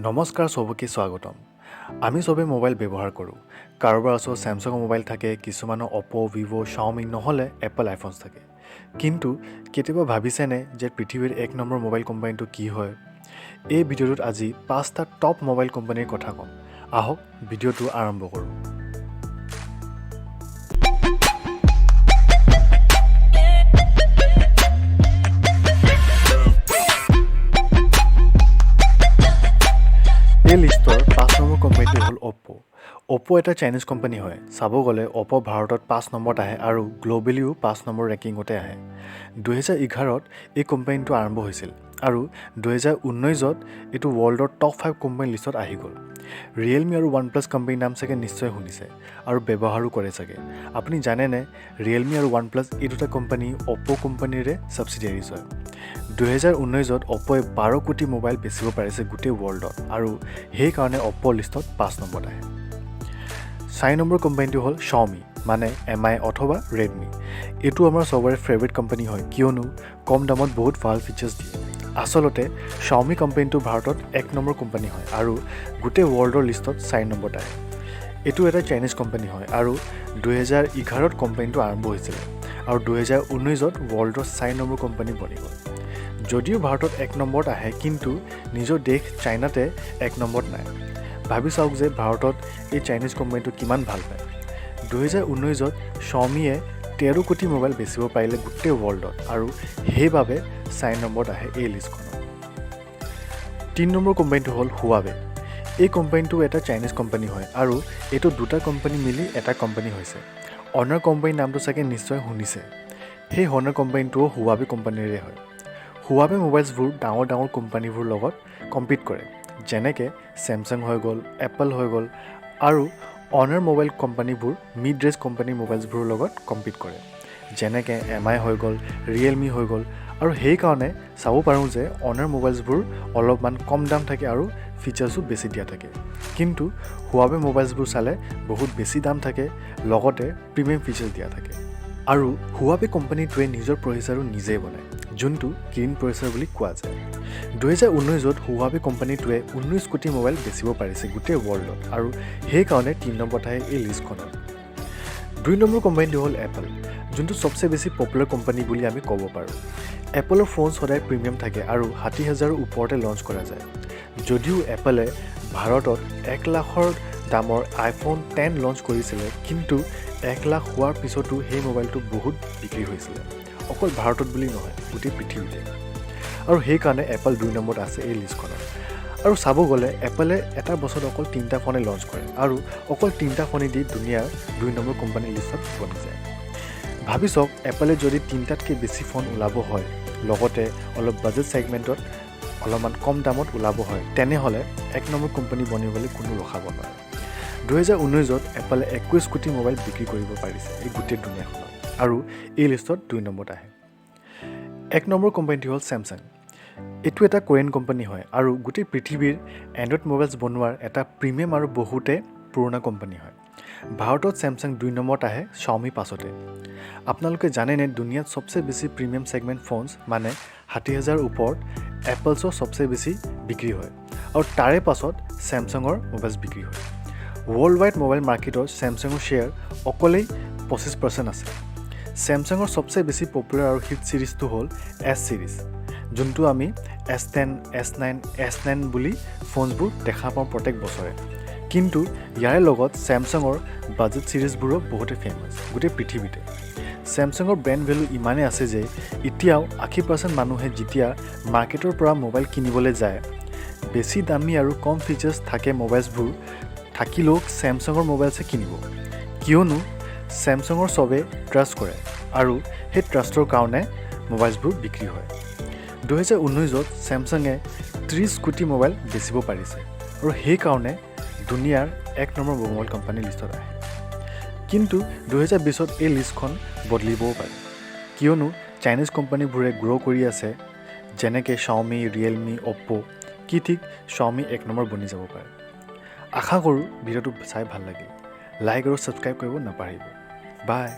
নমস্কাৰ সবকে স্বাগতম। আমি সবে মোবাইল ব্যৱহাৰ কৰোঁ। কাৰোবাৰ ওচৰত স্যামছাঙৰ মোবাইল থাকে, কিছুমানৰ অপো, ভিভো, শাওমি নহ'লে এপল আইফোনছ থাকে। কিন্তু কেতিয়াবা ভাবিছেনে যে পৃথিৱীৰ এক নম্বৰ মোবাইল কোম্পানীটো কি হয়? এই ভিডিঅ'টোত আজি 5টা টপ মোবাইল কোম্পানীৰ কথা ক'ম। আহক ভিডিঅ'টো আৰম্ভ কৰোঁ। এই লিষ্টৰ 5 নম্বৰ কোম্পানীটো হ'ল অপো। অপো এটা চাইনিজ কোম্পানী হয়। চাব গ'লে অপো ভাৰতত 5 নম্বৰত আহে আৰু গ্ল'বেলিও 5 নম্বৰ ৰেংকিঙতে আহে। 2011ত এই কোম্পানীটো আৰম্ভ হৈছিল আৰু 2019ত এইটো ৱৰ্ল্ডৰ টপ 5 কোম্পানী লিষ্টত আহি গ'ল। ৰিয়েলমি আৰু ওৱান প্লাছ কোম্পানীৰ নাম চাগে নিশ্চয় শুনিছে আৰু ব্যৱহাৰো কৰে চাগে। আপুনি জানেনে ৰিয়েলমি আৰু ওৱান প্লাছ এই দুটা কোম্পানী অপো কোম্পানীৰে ছাবচিডিয়াৰিজ হয়। 2019ত অপ'ই 12 কোটি মোবাইল বেচিব পাৰিছে গোটেই ৱৰ্ল্ডত আৰু সেইকাৰণে অপো লিষ্টত 5 নম্বৰত আহে। 4 নম্বৰ কোম্পানীটো হ'ল শাওমি মানে MI অথবা ৰেডমি। এইটো আমাৰ চবৰে ফেভৰেট কোম্পানী হয় কিয়নো কম দামত বহুত ভাল ফিচাৰ্ছ দিয়ে। আচলতে শাওমি কোম্পানীটো ভাৰতত 1 নম্বৰ কোম্পানী হয় আৰু গোটেই ৱৰ্ল্ডৰ লিষ্টত 4 নম্বৰত আহে। এইটো এটা চাইনিজ কোম্পানী হয় আৰু 2011ত কোম্পানীটো আৰম্ভ হৈছিলে আৰু 2019ত ৱৰ্ল্ডৰ 4 নম্বৰ কোম্পানী বনি গ'ল। যদিও ভাৰতত 1 নম্বৰত আহে কিন্তু নিজৰ দেশ চাইনাতে 1 নম্বৰত নাই। ভাবি চাওক যে ভাৰতত এই চাইনিজ কোম্পানীটো কিমান ভাল পায়। 2019ত শাওমিয়ে 13 কোটি মোবাইল বেচিব পাৰিলে গোটেই ৱৰ্ল্ডত আৰু সেইবাবে 4 নম্বৰত আহে এই লিষ্টখনত। 3 নম্বৰ কোম্পানীটো হ'ল হুৱাৱে। এই কোম্পানীটো এটা চাইনিজ কোম্পানী হয় আৰু এইটো দুটা কোম্পানী মিলি এটা কোম্পানী হৈছে। অনাৰ কোম্পানীৰ নামটো চাগে নিশ্চয় শুনিছে। সেই অনাৰ কোম্পানীটোও হুৱাৱে কোম্পানীৰে হয়। হুৱাৱে মোবাইলছবোৰ ডাঙৰ ডাঙৰ কোম্পানীবোৰৰ লগত কম্পিট কৰে, যেনেকৈ ছেমছাং হৈ গ'ল, এপল হৈ গ'ল আৰু অনাৰ মোবাইল কোম্পানীবোৰ মিড ৰেঞ্জ কোম্পানীৰ মোবাইলছবোৰৰ লগত কম্পিট কৰে, যেনেকৈ MI হৈ গ'ল, ৰিয়েলমি হৈ গ'ল আৰু সেইকাৰণে চাব পাৰোঁ যে অনাৰ মোবাইলছবোৰ অলপমান কম দাম থাকে আৰু ফিচাৰ্ছো বেছি দিয়া থাকে। কিন্তু হুৱাৱে মোবাইলছবোৰ চালে বহুত বেছি দাম থাকে, লগতে প্ৰিমিয়াম ফিচাৰ্ছ দিয়া থাকে। আৰু হুৱাৱে কোম্পানীটোৱে নিজৰ প্ৰচেছৰো নিজেই বনায়, যোনটো গ্ৰীণ প্ৰচেছৰ বুলি কোৱা যায়। 2019ত হুৱাৱে কোম্পানীটোৱে 19 কোটি মোবাইল বেচিব পাৰিছে গোটেই ৱৰ্ল্ডত আৰু সেইকাৰণে 3 নম্বৰত আহে এই লিষ্টখনত। 2 নম্বৰ কোম্পানীটো হ'ল এপল, যোনটো চবচে বেছি পপুলাৰ কোম্পানী বুলি আমি ক'ব পাৰোঁ। এপলৰ ফোন সদায় প্ৰিমিয়াম থাকে আৰু 60,000ৰ ওপৰতে লঞ্চ কৰা যায়। যদিও এপলে ভাৰতত 1 লাখৰ দামৰ iPhone 10 লঞ্চ কৰিছিলে, কিন্তু 1 লাখ হোৱাৰ পিছতো সেই মোবাইলটো বহুত বিক্ৰী হৈছিলে। অকল ভাৰতত বুলি নহয়, গোটেই পৃথিৱীতে। আৰু সেইকাৰণে এপল 2 নম্বৰত আছে এই লিষ্টখনত। আৰু চাব গ'লে এপলে এটা বছৰত অকল 3টা ফোনে লঞ্চ কৰে আৰু অকল 3টা ফোনে দি দুনিয়াৰ 2 নম্বৰ কোম্পানীৰ লিষ্টত বনি যায়। ভাবি চাওক এপলে যদি 3টাতকৈ বেছি ফোন ওলাব হয়, লগতে অলপ বাজেট ছেগমেণ্টত অলপমান কম দামত ওলাব হয়, তেনেহ'লে 1 নম্বৰ কোম্পানী বনিবলৈ কোনো ৰখাব নোৱাৰে। 2019ত এপলে 21 কোটি মোবাইল বিক্ৰী কৰিব পাৰিছে এই গোটেই দুনিয়াখনত আৰু এই লিষ্টত 2 নম্বৰত আহে। 1 নম্বৰ কোম্পানীটো হ'ল ছেমছাং। এইটো এটা কোৰিয়ান কোম্পানী হয় আৰু গোটেই পৃথিৱীৰ এণ্ড্ৰইড মোবাইলছ বনোৱাৰ এটা প্ৰিমিয়াম আৰু বহুতে পুৰণা কোম্পানী হয়। ভাৰতত ছেমছাং 2 নম্বৰত আহে, শাওমি পাছতে। আপোনালোকে জানেনে দুনিয়াত চবচে বেছি প্ৰিমিয়াম ছেগমেণ্ট ফোনছ মানে 60,000ৰ ওপৰত এপলছৰ চবচে বেছি বিক্ৰী হয় আৰু তাৰে পাছত ছেমছাঙৰ মোবাইলছ বিক্ৰী হয়। ৱৰ্ল্ড ৱাইড মোবাইল মাৰ্কেটৰ ছেমছাঙৰ শ্বেয়াৰ অকলেই 25% আছে। ছেমছাঙৰ চবচে বেছি পপুলাৰ আৰু হিট ছিৰিজটো হ'ল S ছিৰিজ, যোনটো আমি S10, S9, S9 বুলি ফোনছবোৰ দেখা পাওঁ প্ৰত্যেক বছৰে। কিন্তু ইয়াৰ লগত ছেমছাঙৰ বাজেট ছিৰিজবোৰো বহুতে ফেমাছ গোটেই পৃথিৱীতে। ছেমছাঙৰ ব্ৰেণ্ড ভেলু ইমানেই আছে যে এতিয়াও 80% মানুহে যেতিয়া মাৰ্কেটৰ পৰা মোবাইল কিনিবলৈ যায়, বেছি দামী আৰু কম ফিচাৰ্ছ থাকে মোবাইলছবোৰ থাকিলেও ছেমছাঙৰ মোবাইলছে কিনিব, কিয়নো ছেমছাঙৰ চবে ট্ৰাষ্ট কৰে আৰু সেই ট্ৰাষ্টৰ কাৰণে মোবাইলছবোৰ বিক্ৰী হয়। 2019ত ছেমছাঙে 30 কোটি মোবাইল বেচিব পাৰিছে আৰু সেইকাৰণে দুনিয়াৰ 1 নম্বৰ মোবাইল কোম্পানী লিষ্টত আহে। কিন্তু 2020ত এই লিষ্টখন বদলিবও পাৰে, কিয়নো চাইনিজ কোম্পানীবোৰে গ্ৰ' কৰি আছে, যেনেকৈ শাওমি, ৰিয়েলমি, অপো। কি ঠিক শাওমি 1 নম্বৰ বনি যাব পাৰে। আশা কৰোঁ ভিডিঅ'টো চাই ভাল লাগিল। লাইক আৰু ছাবস্ক্ৰাইব কৰিব নাপাহৰিব। বাই।